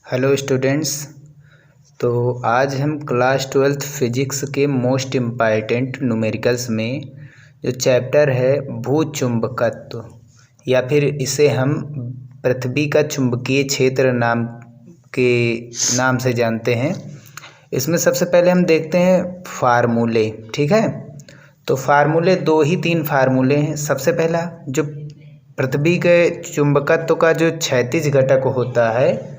Hello students. तो आज हम क्लास 12th फिजिक्स के मोस्ट इम्पॉर्टेंट न्यूमेरिकल्स में जो चैप्टर है भूचुंबकत्व या फिर इसे हम पृथ्वी का चुंबकीय क्षेत्र नाम से जानते हैं। इसमें सबसे पहले हम देखते हैं फार्मूले। ठीक है, तो फार्मूले 3 फार्मूले हैं। सबसे पहला जो पृथ्वी के चुंबकत्व का जो क्षैतिज घटक होता है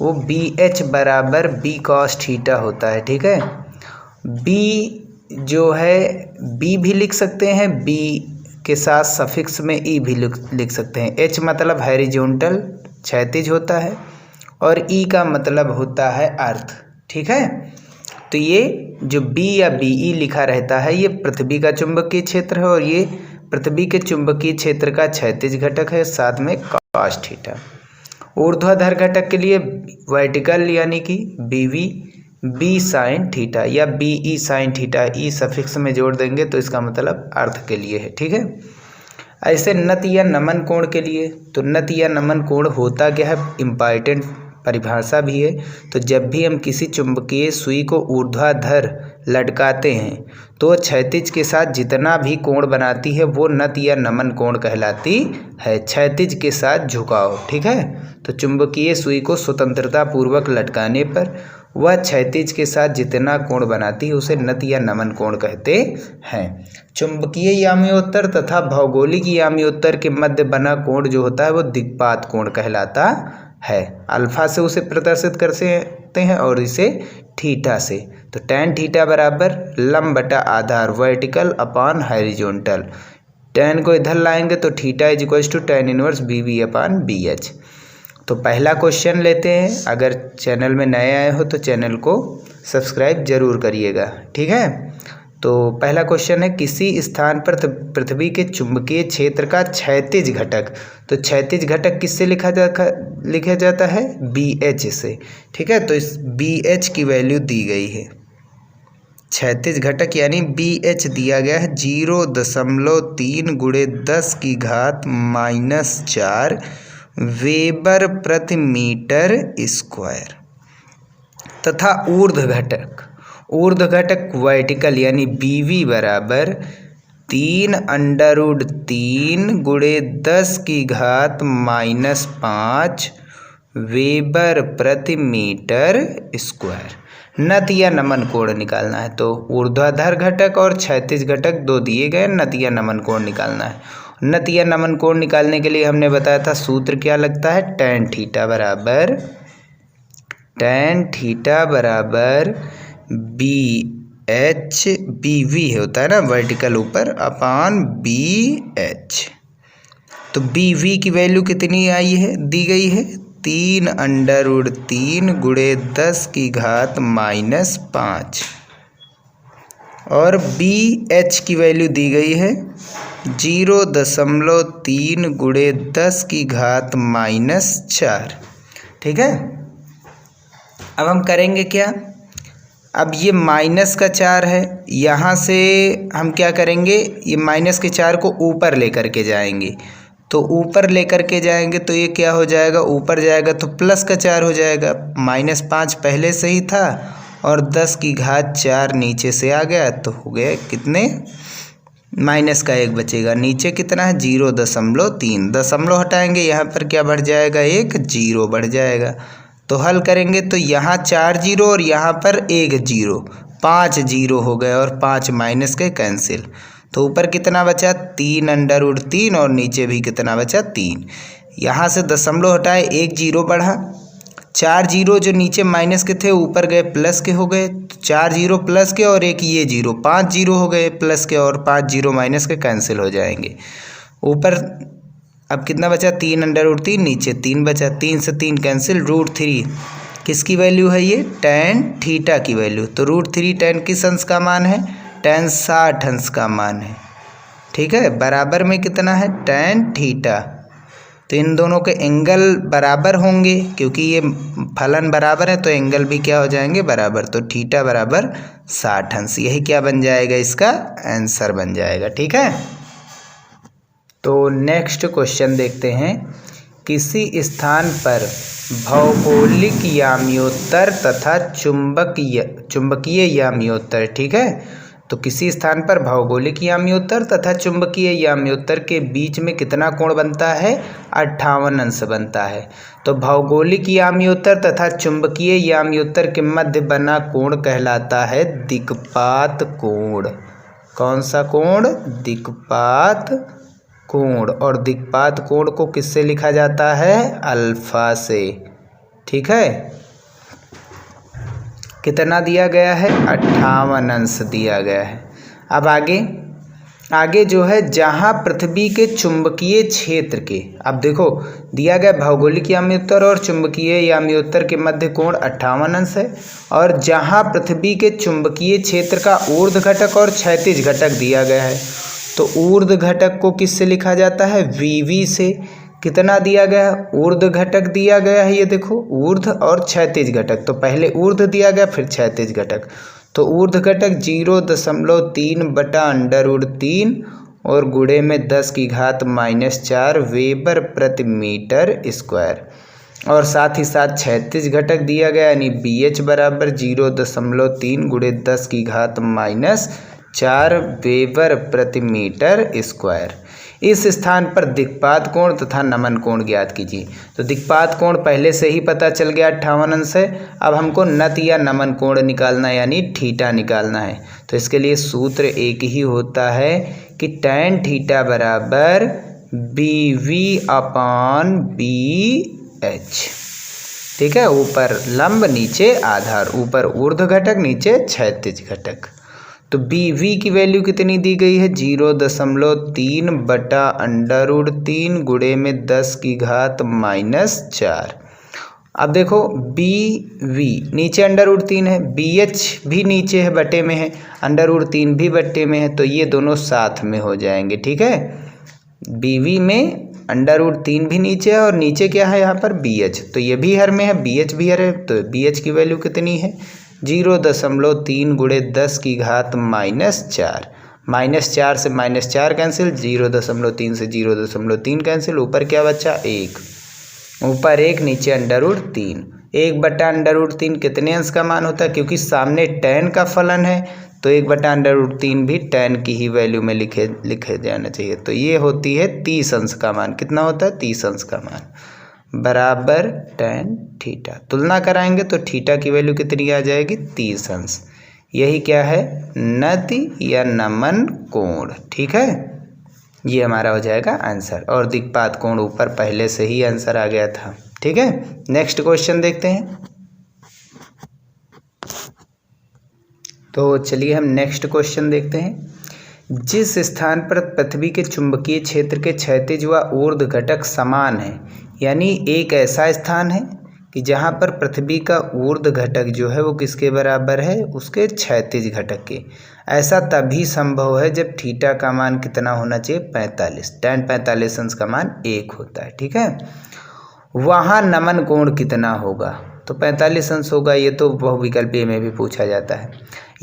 वो बी एच बराबर बी कॉस थीटा होता है। ठीक है, बी जो है बी भी लिख सकते हैं, बी के साथ सफिक्स में ई भी लिख सकते हैं। एच मतलब हॉरिजॉन्टल क्षैतिज होता है और ई का मतलब होता है अर्थ। ठीक है, तो ये जो बी या बी ई लिखा रहता है ये पृथ्वी का चुंबकीय क्षेत्र है और ये पृथ्वी के चुंबकीय क्षेत्र का क्षैतिज घटक है, साथ में कॉस थीटा। ऊर्ध्वाधर घटक के लिए वर्टिकल यानी कि बीवी बी साइन थीटा या बी ई साइन थीटा, ई सफिक्स में जोड़ देंगे तो इसका मतलब अर्थ के लिए है। ठीक है, ऐसे नत या नमन कोण के लिए, तो नत या नमन कोण होता क्या है, इम्पॉर्टेंट परिभाषा भी है। तो जब भी हम किसी चुंबकीय सुई को ऊर्ध्वाधर लटकाते हैं तो क्षैतिज के साथ जितना भी कोण बनाती है वो नत या नमन कोण कहलाती है, क्षैतिज के साथ झुकाव। ठीक है, तो चुंबकीय सुई को स्वतंत्रता पूर्वक लटकाने पर वह क्षैतिज के साथ जितना कोण बनाती है उसे नत या नमन कोण कहते हैं। चुंबकीय याम्योत्तर तथा भौगोलिक याम्योत्तर के मध्य बना कोण जो होता है वो दिक्पात कोण कहलाता है। अल्फा से उसे प्रदर्शित कर सकते हैं और इसे थीटा से। तो tan थीटा बराबर लंब बटा आधार वर्टिकल अपॉन हॉरिजॉन्टल। tan को इधर लाएंगे तो theta is equal to tan inverse B V upon B H. तो पहला क्वेश्चन लेते हैं। अगर चैनल में नए आए हो तो चैनल को सब्सक्राइब जरूर करिएगा। ठीक है, तो पहला क्वेश्चन है किसी स्थान पर पृथ्वी के चुंबकीय क्षेत्र का क्षैतिज घटक, तो क्षैतिज घटक किससे लिखा जाता है, बी एच से। ठीक है, तो इस बी एच की वैल्यू दी गई है। क्षैतिज घटक यानी बी एच दिया गया है 0.3 गुणे 10 की घात -4 वेबर प्रति मीटर स्क्वायर तथा ऊर्ध्व घटक वर्टिकल यानी बीवी बराबर 3√3 गुणे 10 की घात -5 वेबर प्रति मीटर स्क्वायर। नत या नमन कोण निकालना है, तो ऊर्ध्वाधर घटक और क्षैतिज घटक दो दिए गए, नत या नमन कोण निकालना है। नत या नमन कोण निकालने के लिए हमने बताया था सूत्र क्या लगता है, tan थीटा बराबर बी एच बी वी होता है ना वर्टिकल ऊपर अपान बी एच। तो बी वी की वैल्यू कितनी आई है, दी गई है 3√3 गुणे 10 की घात -5 और बी एच की वैल्यू दी गई है 0.3 गुणे 10 की घात -4। ठीक है, अब हम करेंगे क्या, अब ये -4 है, यहाँ से हम क्या करेंगे, ये -4 को ऊपर लेकर के जाएंगे। तो ऊपर लेकर के जाएंगे तो ये क्या हो जाएगा, ऊपर जाएगा तो +4 हो जाएगा। -5 पहले से ही था और 10 की घात 4 नीचे से आ गया, तो हो गया कितने, -1 बचेगा। नीचे कितना है 0.3, दशमलव हटाएंगे यहाँ पर क्या बढ़ जाएगा, एक 0 बढ़ जाएगा। तो हल करेंगे तो यहाँ 4 0 और यहाँ पर 1 0, 5 0 हो गए और 5 माइनस के कैंसिल। तो ऊपर कितना बचा 3√3 और नीचे भी कितना बचा 3। यहाँ से दशमलव हटाए 1 0 बढ़ा, 4 0 जो नीचे माइनस के थे ऊपर गए प्लस के हो गए, 4 0 प्लस के और एक ये 0, 5 0 हो गए प्लस के और 5 0 माइनस के कैंसिल हो जाएंगे। ऊपर अब कितना बचा 3√3, नीचे 3 बचा, 3 से 3 कैंसिल, √3 किसकी वैल्यू है, ये tan थीटा की वैल्यू। तो √3 tan किस अंश का मान है, tan 60 अंश का मान है। ठीक है, बराबर में कितना है tan थीटा। तो इन दोनों के एंगल बराबर होंगे क्योंकि ये फलन बराबर है तो एंगल भी क्या हो जाएंगे, बराबर। तो थीटा बराबर 60 अंश, यही क्या बन जाएगा, इसका आंसर बन जाएगा। ठीक है, तो नेक्स्ट क्वेश्चन देखते हैं किसी स्थान पर भौगोलिक याम्योत्तर तथा चुंबकीय याम्योत्तर, ठीक है। तो किसी स्थान पर भौगोलिक याम्योत्तर तथा चुंबकीय याम्योत्तर के बीच में कितना कोण बनता है? 58 अंश बनता है। तो भौगोलिक याम्योत्तर तथा चुंबकीय याम्योत्तर के मध्य बना कोण कहलाता है दिक्पात कोण। कौन सा कोण? दिक्पात कोण। और दिक्पात कोण को किससे लिखा जाता है? अल्फा से, ठीक है। कितना दिया गया है? 58 अंश दिया गया है। अब आगे जो है, जहाँ पृथ्वी के चुंबकीय क्षेत्र के, अब देखो दिया गया भौगोलिक याम्योत्तर और चुंबकीय याम्योत्तर के मध्य कोण 58 अंश है, और जहाँ पृथ्वी के चुंबकीय क्षेत्र का ऊर्ध्व घटक और क्षैतिज घटक दिया गया है, तो ऊर्ध्व घटक को किससे लिखा जाता है? वीवी से। कितना दिया गया? ऊर्ध्व घटक दिया गया है, ये देखो ऊर्ध्व और क्षैतिज घटक। तो पहले ऊर्ध्व दिया गया, फिर क्षैतिज घटक। तो ऊर्ध्व घटक 0.3 बटा √3 और गुणे में 10 की घात -4 वेबर प्रति मीटर स्क्वायर। और साथ ही साथ क्षैतिज घटक दिया गया, यानी BH बराबर 0.3 गुणे 10 की घात -4 वेबर प्रति मीटर स्क्वायर। इस स्थान पर दिक्पात कोण तथा नमन कोण ज्ञात कीजिए। तो दिक्पात कोण पहले से ही पता चल गया 58 अंश है। अब हमको नत या नमन कोण निकालना है, यानी थीटा निकालना है। तो इसके लिए सूत्र एक ही होता है कि tan थीटा बराबर BV/BH, ठीक है। ऊपर लंब, नीचे आधार, ऊपर ऊर्ध्व घटक, नीचे क्षैतिज घटक। तो BV की वैल्यू कितनी दी गई है? 0.3 बटा √3 गुणे में 10 की घात -4। अब देखो BV नीचे √3 है, BH भी नीचे है, बटे में है, √3 भी बटे में है, तो ये दोनों साथ में हो जाएंगे, ठीक है। BV में √3 भी नीचे है, और नीचे क्या है यहाँ पर? BH। तो ये भी हर में है, BH भी हर है। तो BH की वैल्यू कितनी है? 0.3 गुणे 10 की घात -4। -4 से -4 कैंसिल, 0.3 से 0.3 कैंसिल, ऊपर क्या बचा? 1। ऊपर 1, नीचे √3। 1 बटा √3 कितने अंश का मान होता है? क्योंकि सामने tan का फलन है, तो 1 बटा √3 भी tan की ही वैल्यू में लिखे जाना चाहिए। तो ये होती है 30 अंश का मान। कितना होता है? 30 अंश का मान बराबर tan थीटा। तुलना कराएंगे तो थीटा की वैल्यू कितनी आ जाएगी? 30 अंश। यही क्या है? नति या नमन कोण, ठीक है। ये हमारा हो जाएगा आंसर। और दिक्पात कोण ऊपर पहले से ही आंसर आ गया था, ठीक है। नेक्स्ट क्वेश्चन देखते हैं। तो चलिए हम नेक्स्ट क्वेश्चन देखते हैं। जिस स्थान पर पृथ्वी के चुंबकीय क्षेत्र के क्षैतिज व ऊर्ध्व घटक समान है, यानी एक ऐसा स्थान है कि जहाँ पर पृथ्वी का ऊर्ध्व घटक जो है वो किसके बराबर है? उसके क्षैतिज घटक के। ऐसा तभी संभव है जब थीटा का मान कितना होना चाहिए? 45। tan 45 अंश का मान 1 होता है, ठीक है। वहाँ नमन कोण कितना होगा? तो 45 अंश होगा। ये तो बहुविकल्पीय में भी पूछा जाता है।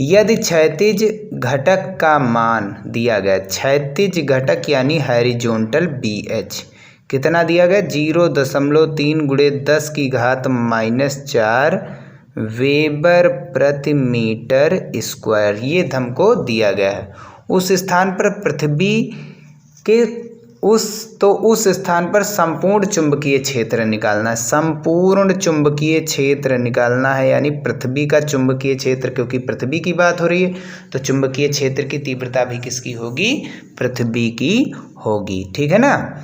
यदि क्षैतिज घटक का मान दिया गया, क्षैतिज घटक यानी हॉरिजॉन्टल BH कितना दिया गया? 0.3 गुणे 10 की घात -4 वेबर प्रति मीटर स्क्वायर, ये हमको दिया गया है। उस स्थान पर पृथ्वी के उस स्थान पर संपूर्ण चुंबकीय क्षेत्र निकालना है। संपूर्ण चुंबकीय क्षेत्र निकालना है, यानी पृथ्वी का चुंबकीय क्षेत्र, क्योंकि पृथ्वी की बात हो रही है तो चुंबकीय क्षेत्र की तीव्रता भी किसकी होगी? पृथ्वी की होगी, ठीक है ना।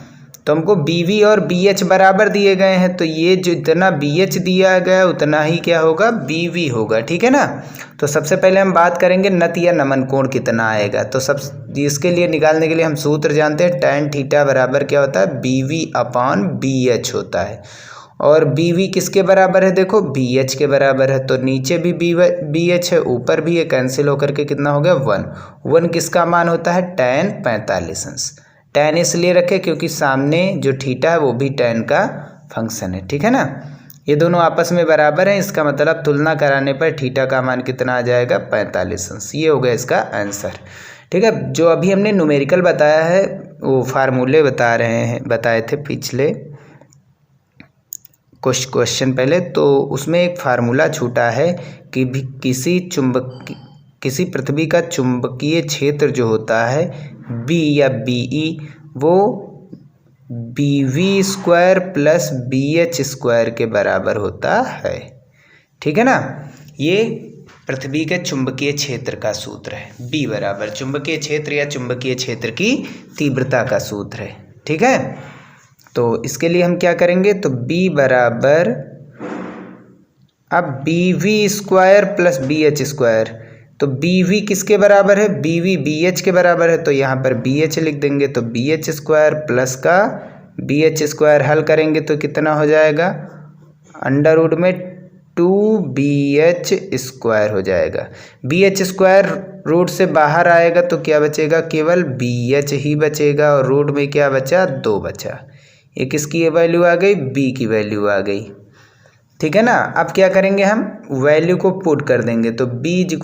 तो हमको BV और BH बराबर दिए गए हैं, तो ये जो इतना BH दिया गया उतना ही क्या होगा? BV होगा, ठीक है ना। तो सबसे पहले हम बात करेंगे नत या नमन कोण कितना आएगा। तो इसके लिए निकालने के लिए हम सूत्र जानते हैं, tan थीटा बराबर क्या होता है? BV/BH होता है। और BV किसके बराबर है? देखो BH के बराबर है, तो नीचे भी BH है, ऊपर भी ये कैंसिल होकर के कितना हो गया? 1 किसका मान होता है? tan 45 अंश। tan इसलिए रखे क्योंकि सामने जो थीटा है वो भी tan का फंक्शन है, ठीक है ना। ये दोनों आपस में बराबर हैं, इसका मतलब तुलना कराने पर थीटा का मान कितना आ जाएगा? 45 अंश। ये हो गया इसका आंसर, ठीक है। जो अभी हमने न्यूमेरिकल बताया है वो फार्मूले बताए थे पिछले क्वेश्चन पहले, तो उसमें एक फार्मूला छूटा है कि भी किसी पृथ्वी का चुंबकीय क्षेत्र जो होता है बी या बीई, वो BV² प्लस BH² के बराबर होता है। ठीक है ना। ये पृथ्वी के चुंबकीय क्षेत्र का सूत्र है। बी बराबर चुंबकीय क्षेत्र या चुंबकीय क्षेत्र की तीव्रता का सूत्र है। ठीक है। तो इसके लिए हम क्या करेंगे, तो बी बराबर अब BV² प्लस BH², तो BV किसके बराबर है, BV BH के बराबर है, तो यहाँ पर BH लिख देंगे। तो BH² प्लस का BH² हल करेंगे तो कितना हो जाएगा, अंडर रूट में 2BH² हो जाएगा। BH² रूट से बाहर आएगा तो क्या बचेगा, केवल BH ही बचेगा, और रूट में क्या बचा, 2 बचा। ये किसकी वैल्यू आ गई, B की वैल्यू आ गई। ठीक है ना। अब क्या करेंगे, हम वैल्यू को पुट कर देंगे। तो B =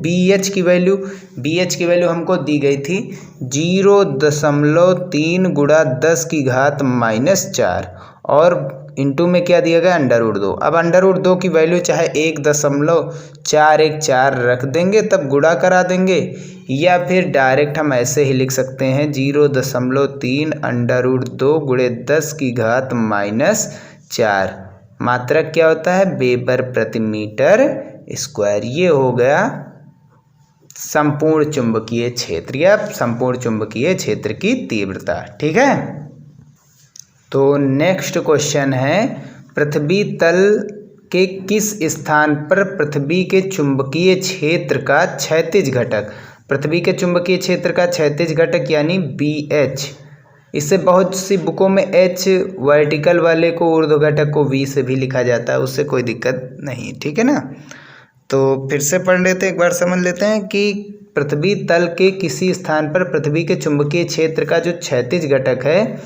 BH की वैल्यू, BH की वैल्यू हमको दी गई थी 0.3 × 10⁻⁻⁴, और इंटू में क्या दिया गया, अंडर रूट 2। अब अंडर रूट 2 की वैल्यू चाहे 1.414 रख देंगे, तब गुणा करा देंगे, या फिर डायरेक्ट हम ऐसे ही लिख सकते हैं 0.3 √2 × 10⁻⁴। मात्रक क्या होता है, वेबर प्रति मीटर स्क्वायर। ये हो गया संपूर्ण चुंबकीय क्षेत्र या संपूर्ण चुंबकीय क्षेत्र की तीव्रता। ठीक है। तो नेक्स्ट क्वेश्चन है, पृथ्वी तल के किस स्थान पर पृथ्वी के चुंबकीय क्षेत्र का क्षैतिज घटक, पृथ्वी के चुंबकीय क्षेत्र का क्षैतिज घटक यानी BH, इससे बहुत सी बुकों में H वर्टिकल वाले को, ऊर्ध्व घटक को V से भी लिखा जाता है, उससे कोई दिक्कत नहीं। ठीक है ना। तो फिर से पढ़ लेते हैं, एक बार समझ लेते हैं कि पृथ्वी तल के किसी स्थान पर पृथ्वी के चुंबकीय क्षेत्र का जो क्षैतिज घटक है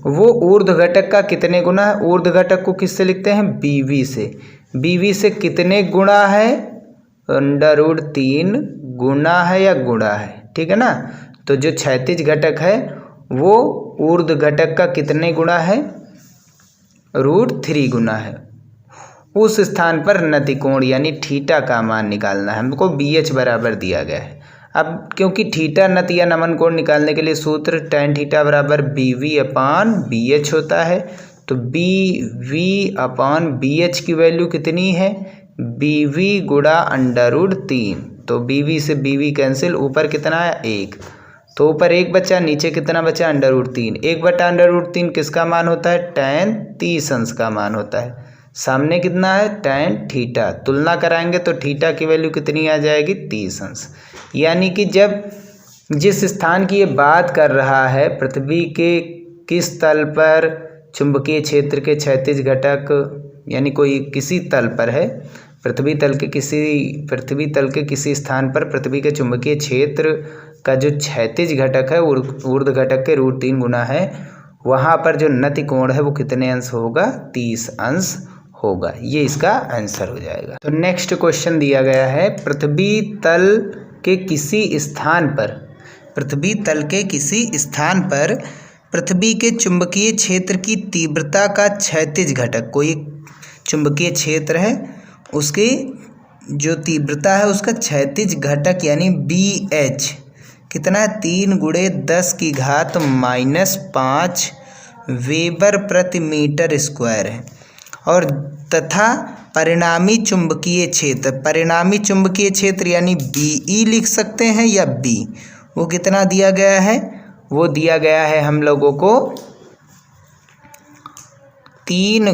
वो ऊर्ध्व घटक का कितने गुना है। ऊर्ध्व घटक को किससे लिखते हैं, BV से। BV से कितने गुणा है, अंडर रूट 3 गुना है या गुणा है। ठीक है ना। तो जो क्षैतिज घटक है वो ऊर्ध्व घटक का कितने गुना है, √3 गुना है। उस स्थान पर नतिकोण यानी थीटा का मान निकालना है हमको, BH बराबर दिया गया है। अब क्योंकि थीटा नत या नमन कोण निकालने के लिए सूत्र tan थीटा बराबर BV/BH होता है, तो BV/BH की वैल्यू कितनी है, BV गुणा अंडर रूट 3। तो BV से BV कैंसिल, ऊपर कितना है 1, तो ऊपर 1 बचा, नीचे कितना बचा, अंडर रूट 3। 1/√3 किसका मान होता है, tan 30 अंश का मान होता है। सामने कितना है, tan थीटा, तुलना कराएंगे तो थीटा की वैल्यू कितनी आ जाएगी, 30 अंश। यानी कि जब जिस स्थान की ये बात कर रहा है, पृथ्वी के किस तल पर चुंबकीय क्षेत्र के क्षैतिज घटक, यानी कोई किसी तल पर है, पृथ्वी तल के किसी स्थान पर पृथ्वी के चुंबकीय क्षेत्र का जो क्षैतिज घटक है ऊर्ध्व घटक के √3 गुना है, वहाँ पर जो नति कोण है वो कितने अंश होगा, 30 अंश होगा। ये इसका आंसर हो जाएगा। तो नेक्स्ट क्वेश्चन दिया गया है, पृथ्वी तल के किसी स्थान पर पृथ्वी के चुंबकीय क्षेत्र की तीव्रता का क्षैतिज घटक, कोई चुंबकीय क्षेत्र है उसकी जो तीव्रता है उसका क्षैतिज घटक यानी BH कितना है, 3 × 10⁻⁻5 वेबर प्रति मीटर स्क्वायर है, और तथा परिणामी चुंबकीय क्षेत्र यानी BE लिख सकते हैं या B, वो कितना दिया गया है, वो दिया गया है हम लोगों को 3 ×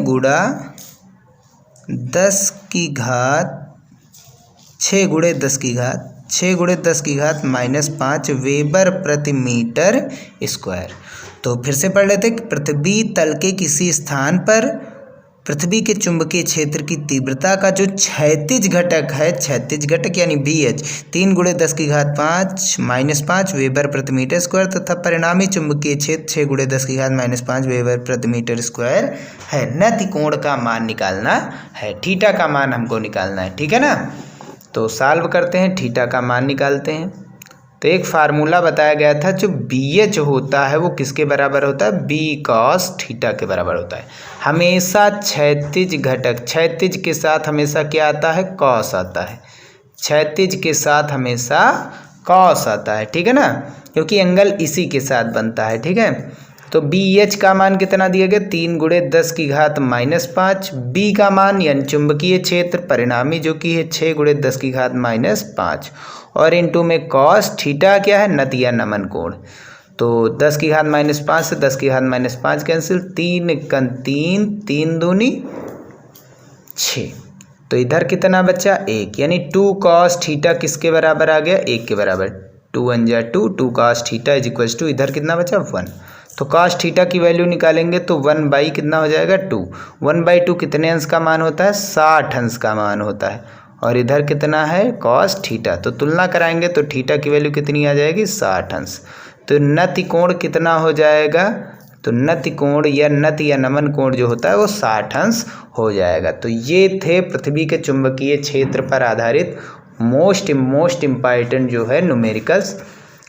6 × 10⁻⁻5 वेबर प्रति मीटर स्क्वायर। तो फिर से पढ़ लेते हैं, पृथ्वी तल के किसी स्थान पर पृथ्वी के चुंबकीय क्षेत्र की तीव्रता का जो क्षैतिज घटक है, क्षैतिज घटक यानी BH 3 × 10⁻⁻5 वेबर प्रति मीटर स्क्वायर, तथा परिणामी चुंबकीय क्षेत्र 6 × 10⁻⁻5 वेबर प्रति मीटर स्क्वायर है। नति कोण का मान निकालना है, थीटा का मान हमको निकालना है। ठीक है ना। तो सॉल्व करते हैं, थीटा का मान निकालते हैं। तो एक फार्मूला बताया गया था, जो BH होता है वो किसके बराबर होता है, B cos थीटा के बराबर होता है। हमेशा क्षैतिज घटक, क्षैतिज के साथ हमेशा क्या आता है, कॉस आता है, क्षैतिज के साथ हमेशा कॉस आता है, ठीक है ना, क्योंकि एंगल इसी के साथ बनता है, ठीक है। तो BH का मान कितना दिया गया, 3 × 10⁻⁻5। B का मान यानी चुंबकीय क्षेत्र परिणामी जो कि है 6 × 10⁻5, और इंटू में कॉस थीटा क्या है, नतिया नमन कोण। तो 10⁻5 से 10⁻5 कैंसिल, 3 × 3, 3 दूनी 6, तो इधर कितना बचा, 1, यानी 2 cos थीटा किसके बराबर आ गया, 1 के बराबर। 2 × 1 = 2, 2 cos थीटा = इधर कितना बचा, 1। तो cos थीटा की वैल्यू निकालेंगे तो 1/, कितना हो जाएगा, 2। 1/2 कितने अंश का मान होता है, 60 अंश का मान होता है, और इधर कितना है, cos थीटा। तो तुलना कराएंगे तो थीटा की वैल्यू कितनी आ जाएगी, 60 अंश। तो नति कोण कितना हो जाएगा, तो नति कोण या नति या नमन कोण जो होता है वो 60 अंश हो जाएगा। तो ये थे पृथ्वी के चुंबकीय क्षेत्र पर आधारित मोस्ट इम्पॉर्टेंट जो है न्यूमेरिकल्स।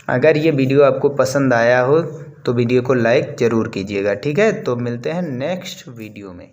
अगर ये वीडियो आपको पसंद आया हो तो वीडियो को लाइक ज़रूर कीजिएगा, ठीक है। तो मिलते हैं नेक्स्ट वीडियो में।